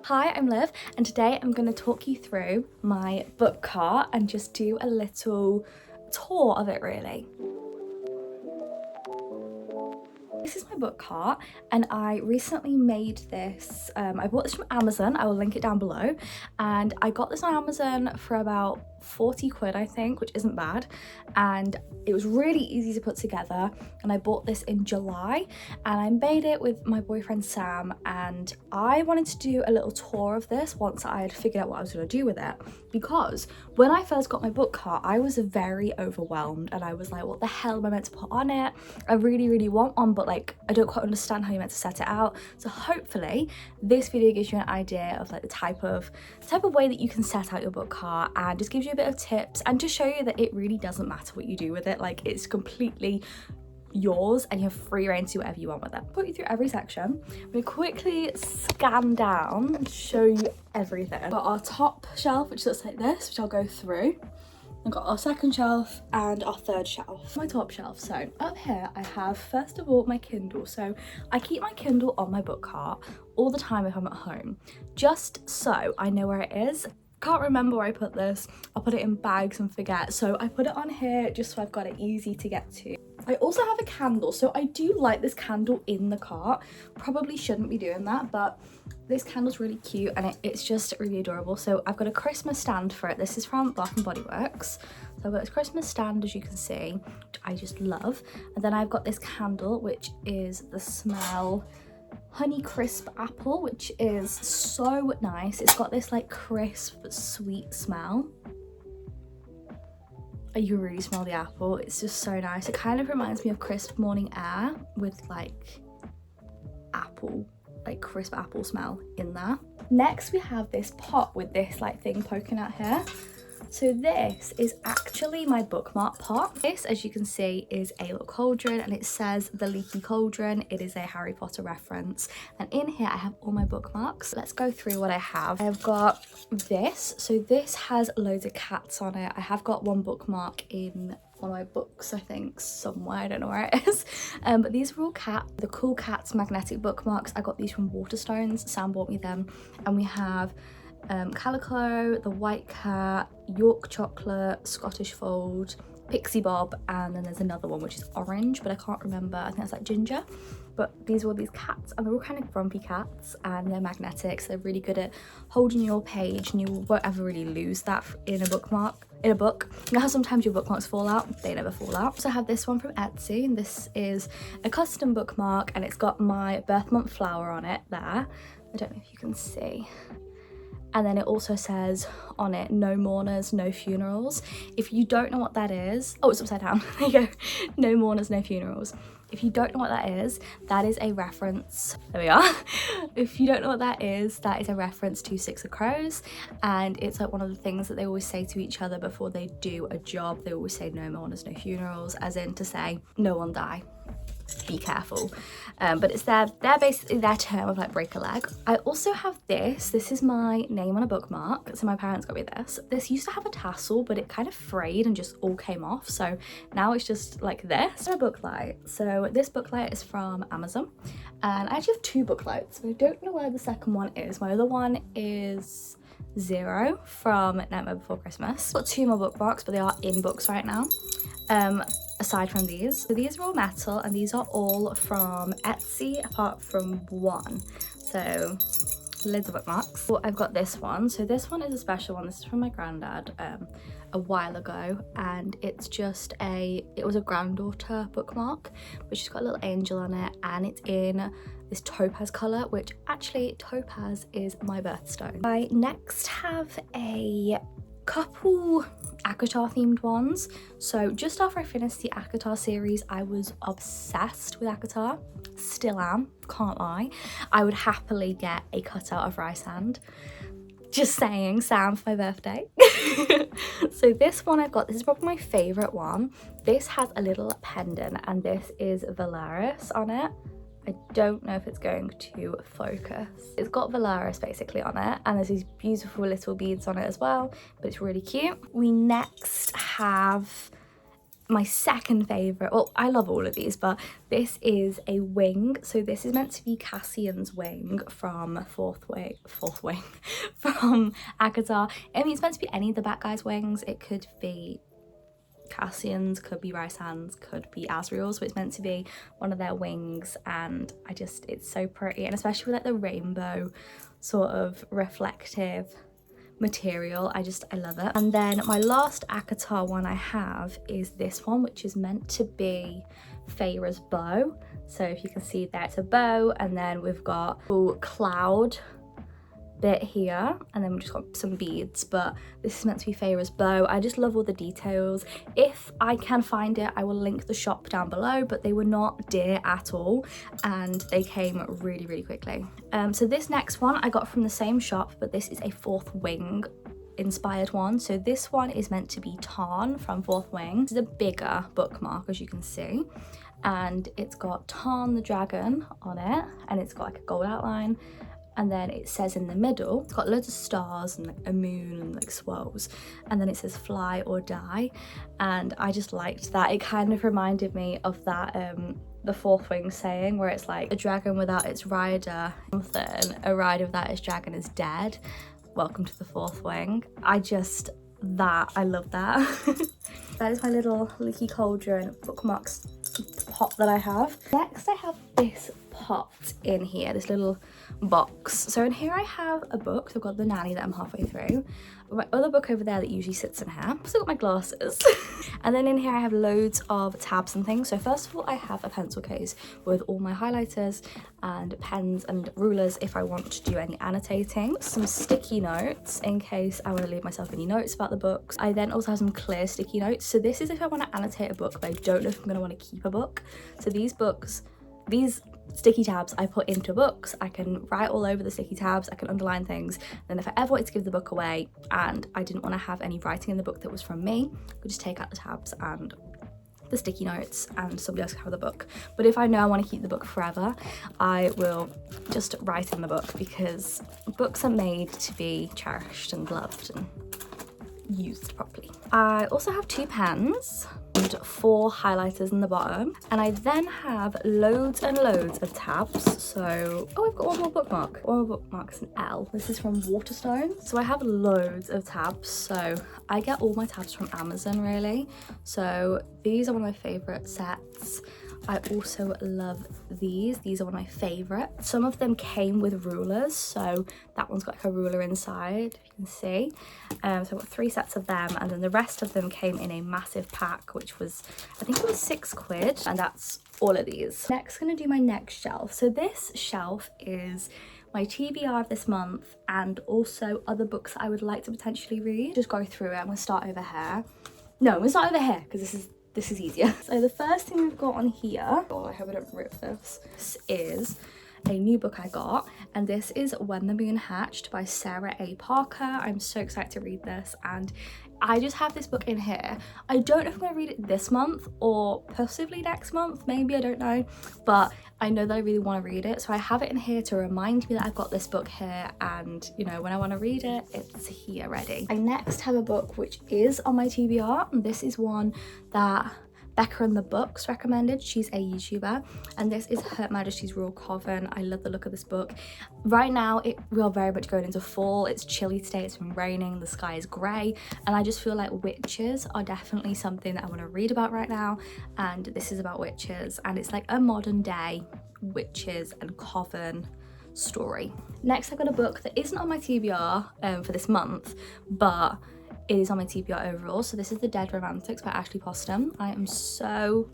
Hi, I'm Liv, and today I'm going to talk you through my book cart and just do a little tour of it really. This is my book cart and I recently made this, I bought this from Amazon, I will link it down below, and I got this on Amazon for about 40 quid I think, which isn't bad, and it was really easy to put together. And I bought this in July and I made it with my boyfriend Sam, and I wanted to do a little tour of this once I had figured out what I was going to do with it, because when I first got my book cart I was very overwhelmed and I was like, what the hell am I meant to put on it? I really want one, but like I don't quite understand how you're meant to set it out. So hopefully this video gives you an idea of like the type of way that you can set out your book cart, and just gives you a bit of tips and just show you that it really doesn't matter what you do with it. Like, it's completely yours and you have free reign to do whatever you want with it. Put you through every section. I'm gonna quickly scan down and show you everything. We've got our top shelf, which looks like this, which I'll go through. I've got our second shelf and our third shelf. My top shelf, so up here I have first of all my Kindle. So I keep my Kindle on my book cart all the time if I'm at home, just so I know where it is. Can't remember where I put this. I'll put it in bags and forget, so I put it on here just so I've got it easy to get to. I also have a candle, so I do like this candle in the cart. Probably shouldn't be doing that, but this candle's really cute and it's just really adorable. So I've got a Christmas stand for it. This is from Bath & Body Works. So I've got this Christmas stand, as you can see, which I just love. And then I've got this candle, which is the smell Honey Crisp Apple, which is so nice. It's got this like crisp but sweet smell. You can really smell the apple. It's just so nice. It kind of reminds me of crisp morning air with like apple, like crisp apple smell in there. Next we have this pot with this like thing poking out here. So this is actually my bookmark pot. This, as you can see, is a little cauldron and it says The Leaky Cauldron. It is a Harry Potter reference. And in here I have all my bookmarks. Let's go through what I have. I've got this. So this has loads of cats on it. I have got one bookmark in one of my books, I think, somewhere. I don't know where it is. But these are all the Cool Cats magnetic bookmarks. I got these from Waterstones. Sam bought me them. And we have Calico, the White Cat, York Chocolate, Scottish Fold, Pixie Bob, and then there's another one which is orange, but I can't remember. I think it's like ginger. But these are all these cats, and they're all kind of grumpy cats, and they're magnetic, so they're really good at holding your page, and you won't ever really lose that in a book. You know how sometimes your bookmarks fall out? They never fall out. So I have this one from Etsy, and this is a custom bookmark, and it's got my birth month flower on it there. I don't know if you can see. And then it also says on it, no mourners, no funerals. If you don't know what that is, oh, it's upside down. There you go. No mourners, no funerals. If you don't know what that is a reference. There we are. If you don't know what that is a reference to Six of Crows. And it's like one of the things that they always say to each other before they do a job. They always say no mourners, no funerals, as in to say no one die. Be careful. But it's they're basically their term of like break a leg. I also have this is my name on a bookmark, so my parents got me this used to have a tassel, but it kind of frayed and just all came off, so now it's just like this. A book light. So this book light is from Amazon, and I actually have two book lights, but I don't know where the second one is. My other one is Zero from Nightmare Before Christmas. I've got two more bookmarks, but they are in books right now. Aside from these. So these are all metal, and these are all from Etsy apart from one. So loads of bookmarks. So I've got this one. So this one is a special one. This is from my granddad a while ago, and it's just it was a granddaughter bookmark, but she's got a little angel on it, and it's in this topaz color, which actually topaz is my birthstone. I next have a couple ACOTAR themed ones. So just after I finished the ACOTAR series, I was obsessed with ACOTAR. Still am, can't lie. I would happily get a cutout of rice hand. Just saying, Sam, for my birthday. So this one I've got, this is probably my favorite one. This has a little pendant, and this is Valaris on it. I don't know if it's going to focus. It's got Valaris basically on it, and there's these beautiful little beads on it as well, but it's really cute. We next have my second favourite, well, I love all of these, but this is a wing. So this is meant to be Cassian's wing from Fourth Wing from Akatar. I mean, it's meant to be any of the bad guys' wings. It could be Cassian's, could be Rysand's, could be Asriel's, but it's meant to be one of their wings, and it's so pretty, and especially with like the rainbow sort of reflective material, I love it. And then my last Akatar one I have is this one, which is meant to be Feyre's bow. So if you can see there, it's a bow, and then we've got a cloud bit here, and then we've just got some beads, but this is meant to be Feyre's bow. I just love all the details. If I can find it, I will link the shop down below, but they were not dear at all, and they came really, really quickly. So this next one I got from the same shop, but this is a Fourth Wing inspired one. So this one is meant to be Tarn from Fourth Wing. This is a bigger bookmark, as you can see, and it's got Tarn the dragon on it, and it's got like a gold outline. And then it says in the middle, it's got loads of stars and like a moon and like swirls. And then it says fly or die. And I just liked that. It kind of reminded me of that, the Fourth Wing saying, where it's like, a dragon without its rider, something, a rider without its dragon is dead. Welcome to the Fourth Wing. I love that. That is my little leaky cauldron bookmarks pot that I have. Next I have this pot in here, this little box. So in here I have a book. So I've got The Nanny that I'm halfway through. My other book over there that usually sits in here. I've also got my glasses. And then in here I have loads of tabs and things. So first of all, I have a pencil case with all my highlighters and pens and rulers if I want to do any annotating. Some sticky notes in case I want to leave myself any notes about the books. I then also have some clear sticky notes. So this is if I want to annotate a book, but I don't know if I'm going to want to keep a book. So these sticky tabs I put into books. I can write all over the sticky tabs, I can underline things. Then if I ever wanted to give the book away and I didn't want to have any writing in the book that was from me, I could just take out the tabs and the sticky notes and somebody else can have the book. But if I know I want to keep the book forever, I will just write in the book, because books are made to be cherished and loved and used properly. I also have 2 pens and 4 highlighters in the bottom, and I then have loads and loads of tabs. So I've got one more bookmark. It's an L. This is from Waterstone. So I have loads of tabs. So I get all my tabs from Amazon, really. So these are one of my favorite sets. I also love these. These are one of my favorites. Some of them came with rulers, so that one's got like a ruler inside, if you can see. So I've got 3 sets of them, and then the rest of them came in a massive pack, which was, I think it was £6, and that's all of these. Next, I'm gonna do my next shelf. So this shelf is my TBR of this month, and also other books that I would like to potentially read. Just go through it. I'm gonna start over here. No, I'm gonna start over here, because this is easier. So the first thing we've got on here, oh, I hope I don't rip this. This is a new book I got, and this is When the Moon Hatched by Sarah A. Parker. I'm so excited to read this, and I just have this book in here. I don't know if I'm gonna read it this month or possibly next month, maybe, I don't know, but I know that I really want to read it, so I have it in here to remind me that I've got this book here, and you know, when I want to read it, it's here ready. I next have a book which is on my TBR, and this is one that Becca and the Books recommended. She's a YouTuber, and this is Her Majesty's Royal Coven. I love the look of this book. Right now we are very much going into fall. It's chilly today, it's been raining, the sky is grey, and I just feel like witches are definitely something that I want to read about right now, and this is about witches, and it's like a modern day witches and coven story. Next, I've got a book that isn't on my TBR for this month, but it is on my TBR overall. So this is The Dead Romantics by Ashley Poston. I am so,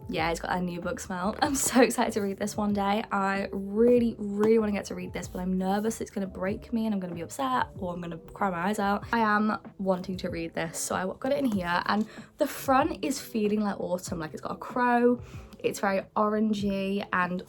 yeah, it's got that new book smell. I'm so excited to read this one day. I really, really want to get to read this, but I'm nervous it's going to break me and I'm going to be upset, or I'm going to cry my eyes out. I am wanting to read this, so I got it in here, and the front is feeling like autumn. Like, it's got a crow, it's very orangey, and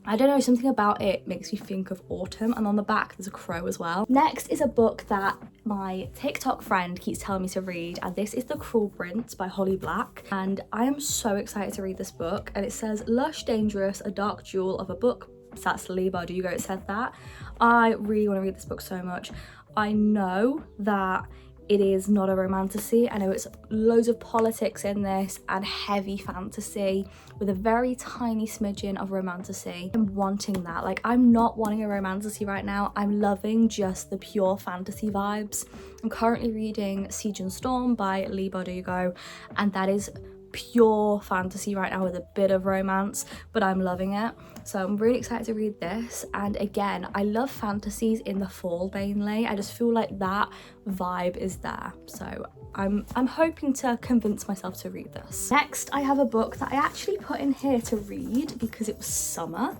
I don't know, something about it makes me think of autumn, and on the back there's a crow as well. Next is a book that my TikTok friend keeps telling me to read, and this is The Cruel Prince by Holly Black, and I am so excited to read this book. And it says, lush, dangerous, a dark jewel of a book. That's Liba, do you go? It said that. I really want to read this book so much. I know that it is not a romantasy. I know it's loads of politics in this and heavy fantasy with a very tiny smidgen of romantasy. I'm wanting that. Like, I'm not wanting a romantasy right now. I'm loving just the pure fantasy vibes. I'm currently reading Siege and Storm by Leigh Bardugo, and that is pure fantasy right now with a bit of romance, but I'm loving it. So I'm really excited to read this. And again, I love fantasies in the fall mainly. I just feel like that vibe is there. So I'm hoping to convince myself to read this. Next, I have a book that I actually put in here to read because it was summer.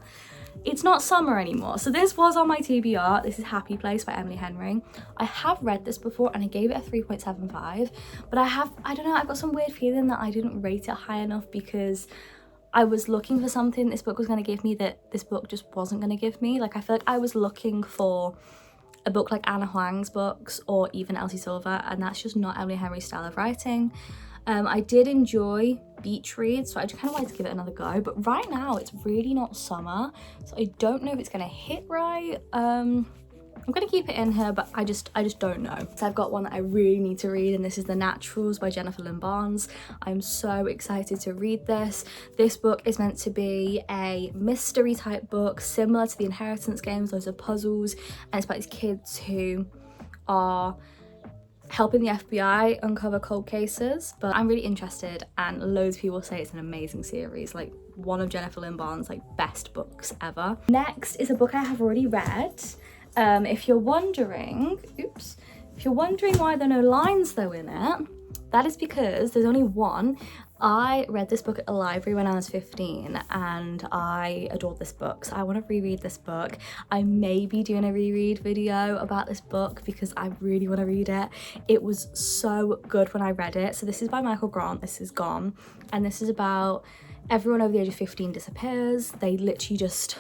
It's not summer anymore. So this was on my TBR. This is Happy Place by Emily Henry. I have read this before and I gave it a 3.75, but I don't know, I've got some weird feeling that I didn't rate it high enough because I was looking for something this book was going to give me that this book just wasn't going to give me. Like, I feel like I was looking for a book like Anna Huang's books or even Elsie Silver, and that's just not Emily Henry's style of writing. I did enjoy beach reads, so I just kind of wanted to give it another go, but right now it's really not summer, so I don't know if it's gonna hit right. I'm gonna keep it in here, but I just don't know. So I've got one that I really need to read, and this is The Naturals by Jennifer Lynn Barnes. I'm so excited to read this. This book is meant to be a mystery type book similar to the Inheritance games, loads of puzzles, and it's about these kids who are helping the FBI uncover cold cases. But I'm really interested, and loads of people say it's an amazing series, like one of Jennifer Lynn Barnes' like best books ever. Next is a book I have already read. If you're wondering why there are no lines though in it, that is because there's only one. I read this book at the library when I was 15 and I adored this book, so I want to reread this book. I may be doing a reread video about this book because I really want to read it. It was so good when I read it. So this is by Michael Grant. This is Gone, and this is about everyone over the age of 15 disappears. They literally just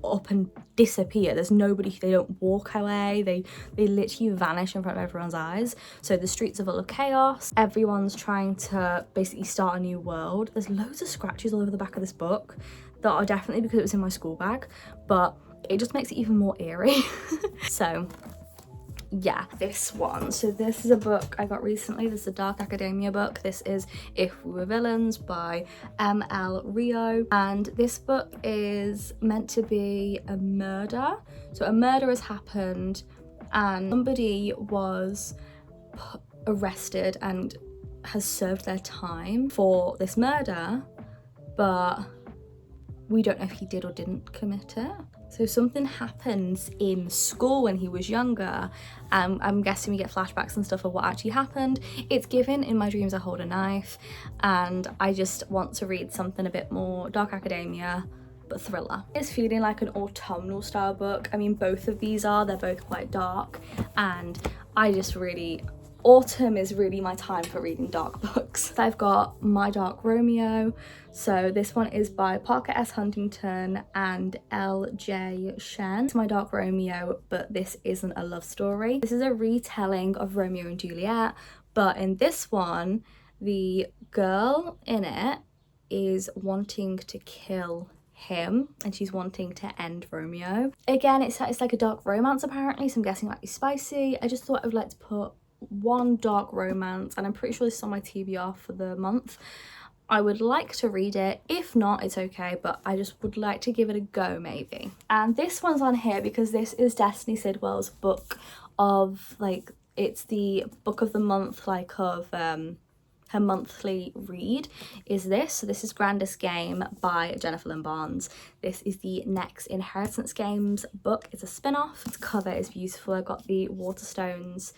up and disappear. There's nobody, they don't walk away, they literally vanish in front of everyone's eyes. So the streets are full of chaos, everyone's trying to basically start a new world. There's loads of scratches all over the back of this book that are definitely because it was in my school bag, but it just makes it even more eerie. So yeah, this one. So this is a book I got recently. This is a dark academia book. This is If We Were Villains by M.L. Rio, and this book is meant to be a murder. So a murder has happened and somebody was arrested and has served their time for this murder, but we don't know if he did or didn't commit it. So something happens in school when he was younger. I'm guessing we get flashbacks and stuff of what actually happened. It's given In My Dreams I Hold a Knife, and I just want to read something a bit more dark academia but thriller. It's feeling like an autumnal style book. I mean, both of these are, they're both quite dark, and I just really, autumn is really my time for reading dark books. I've got My Dark Romeo. So this one is by Parker S. Huntington and L.J. Shen. It's My Dark Romeo, but this isn't a love story. This is a retelling of Romeo and Juliet, but in this one, the girl in it is wanting to kill him and she's wanting to end Romeo. Again, it's like a dark romance apparently, so I'm guessing it might be spicy. I just thought I would like to put one dark romance, and I'm pretty sure this is on my TBR for the month. I would like to read it. If not, it's okay, but I just would like to give it a go maybe. And this one's on here because this is Destiny Sidwell's book of, like, it's the book of the month, like, of her monthly read is this. So this is Grandest Game by Jennifer Lynn Barnes. This is the next Inheritance Games book. It's a spin-off. Its cover is beautiful. I got the Waterstones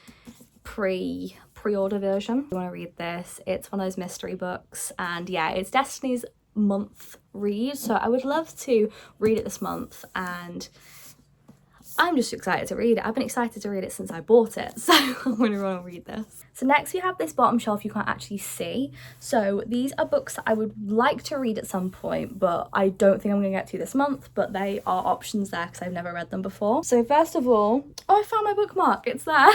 pre-order version. If you want to read this, it's one of those mystery books, and yeah, it's Destiny's month read, so I would love to read it this month, and I'm just excited to read it. I've been excited to read it since I bought it, so I'm going to run and read this. So next we have this bottom shelf you can't actually see. So these are books that I would like to read at some point, but I don't think I'm going to get to this month, but they are options there because I've never read them before. So first of all, oh, I found my bookmark, it's there.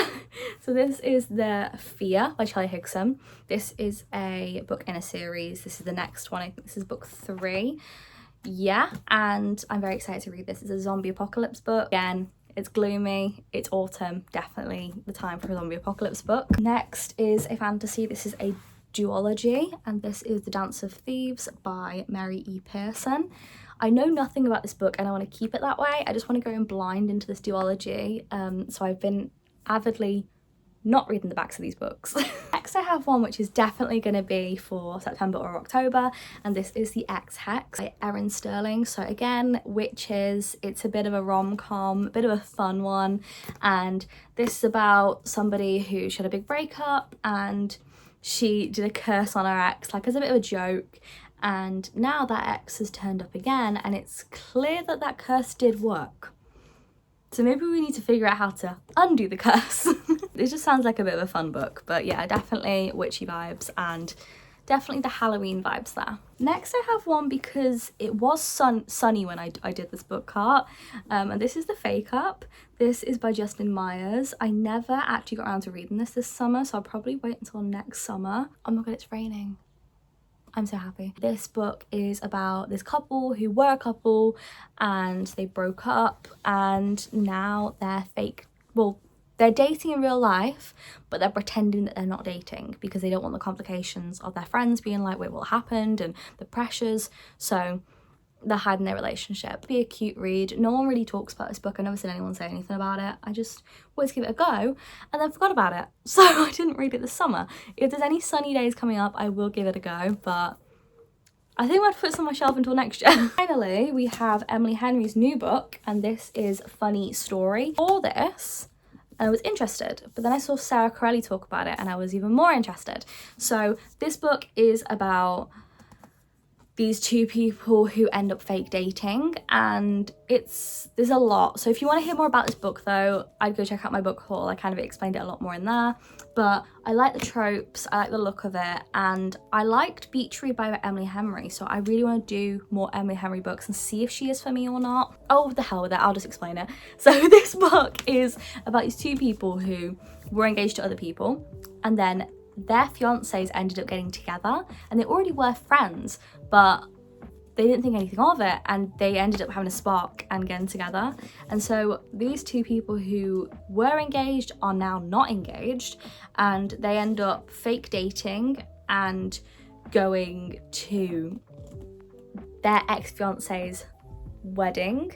So this is The Fear by Shelley Higson. This is a book in a series. This is the next one. I think this is book 3. Yeah, and I'm very excited to read this. It's a zombie apocalypse book. Again, It's gloomy, it's autumn, definitely the time for a zombie apocalypse book. Next is a fantasy. This is a duology, and this is The Dance of Thieves by Mary E. Pearson. I know nothing about this book and I want to keep it that way. I just want to go in blind into this duology, so I've been avidly not reading the backs of these books. Next I have one which is definitely going to be for September or October, and this is The Ex-Hex by Erin Sterling. So again, witches, it's a bit of a rom-com, a bit of a fun one, and this is about somebody who she had a big breakup and she did a curse on her ex, like as a bit of a joke, and now that ex has turned up again and it's clear that that curse did work. So maybe we need to figure out how to undo the curse. It just sounds like a bit of a fun book, but yeah, definitely witchy vibes and definitely the Halloween vibes there. Next I have one because it was sunny when I did this book cart, and this is The Fake Up. This is by Justin Myers. I never actually got around to reading this summer, so I'll probably wait until next summer. Oh my god, it's raining. I'm so happy. This book is about this couple who were a couple and they broke up, and now they're they're dating in real life, but they're pretending that they're not dating because they don't want the complications of their friends being like, wait, what happened, and the pressures. So they're hiding their relationship. Be a cute read. No one really talks about this book. I never seen anyone say anything about it. I just always give it a go and then forgot about it. So I didn't read it this summer. If there's any sunny days coming up, I will give it a go, but I think I'd put this on my shelf until next year. Finally, we have Emily Henry's new book, and this is Funny Story. For this, I was interested, but then I saw Sarah Corelli talk about it and I was even more interested. So this book is about these two people who end up fake dating, and there's a lot. So if you want to hear more about this book though, I'd go check out my book haul. I kind of explained it a lot more in there, but I like the tropes, I like the look of it, and I liked Beach Read by Emily Henry, so I really want to do more Emily Henry books and see if she is for me or not. Oh, the hell with it, I'll just explain it. So this book is about these two people who were engaged to other people, and then their fiancés ended up getting together, and they already were friends, but they didn't think anything of it, and they ended up having a spark and getting together. And so these two people who were engaged are now not engaged, and they end up fake dating and going to their ex-fiance's wedding,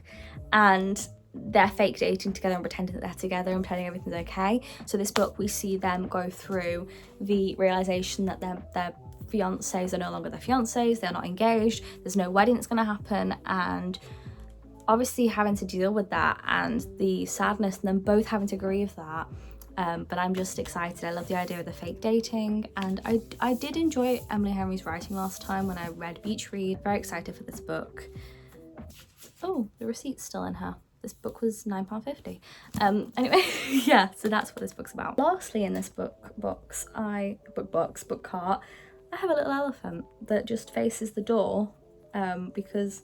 and they're fake dating together and pretending that they're together and pretending everything's okay. So this book, we see them go through the realization that their fiancés are no longer their fiancés, they're not engaged, there's no wedding that's going to happen, and obviously having to deal with that and the sadness, and then both having to grieve that. But I'm just excited. I love the idea of the fake dating, and I did enjoy Emily Henry's writing last time when I read Beach Read. Very excited for this book. Oh, the receipt's still in here. This book was £9.50. Anyway, yeah, so that's what this book's about. Lastly, in this book cart, I have a little elephant that just faces the door, because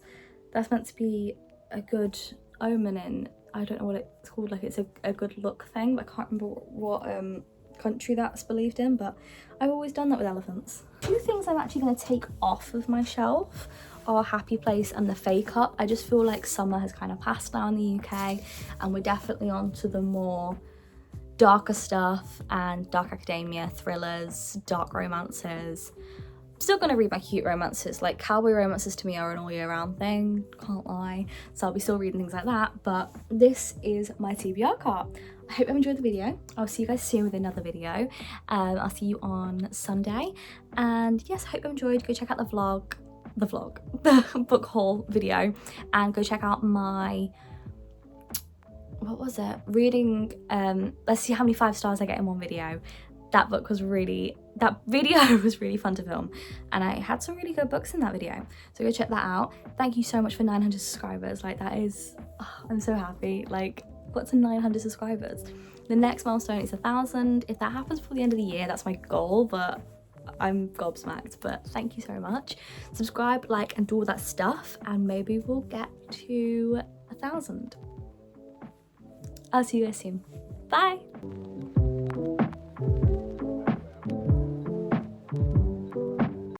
that's meant to be a good omen in, I don't know what it's called, like it's a good luck thing, but I can't remember what country that's believed in, but I've always done that with elephants. Two things I'm actually going to take off of my shelf are Happy Place and The Fake Up. I just feel like summer has kind of passed now in the UK, and we're definitely on to the more darker stuff and dark academia, thrillers, dark romances. I'm still gonna read my cute romances, like cowboy romances to me are an all year round thing, can't lie, so I'll be still reading things like that, but this is my TBR cart. I hope you enjoyed the video. I'll see you guys soon with another video. I'll see you on Sunday, and yes, I hope you enjoyed. Go check out the book haul video, and go check out my, what was it, reading, let's see how many 5 stars I get in one video. That video was really fun to film, and I had some really good books in that video, so go check that out. Thank you so much for 900 subscribers. Like, that is, I'm so happy. Like, got to 900 subscribers. The next milestone is 1,000. If that happens before the end of the year, that's my goal, but I'm gobsmacked. But thank you so much. Subscribe, like, and do all that stuff, and maybe we'll get to 1,000. I'll see you guys soon. Bye.